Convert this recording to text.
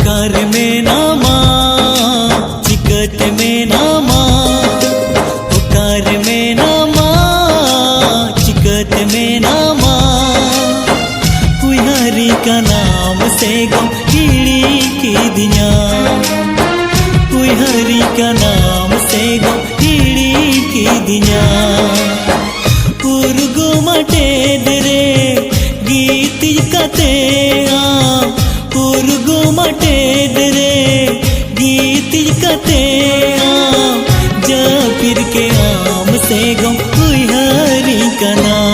कार में नामा चिकट में नामा, कार में नामा चिकट में नामा। हरी का नाम से गम कीड़ी की दिया, हरी का नाम से गम कीड़ी की दिया। उर्गो मटे दरे गीत कते उर्गो मटे दरे गीत कते जा फिर के आम से गम हरी का नाम।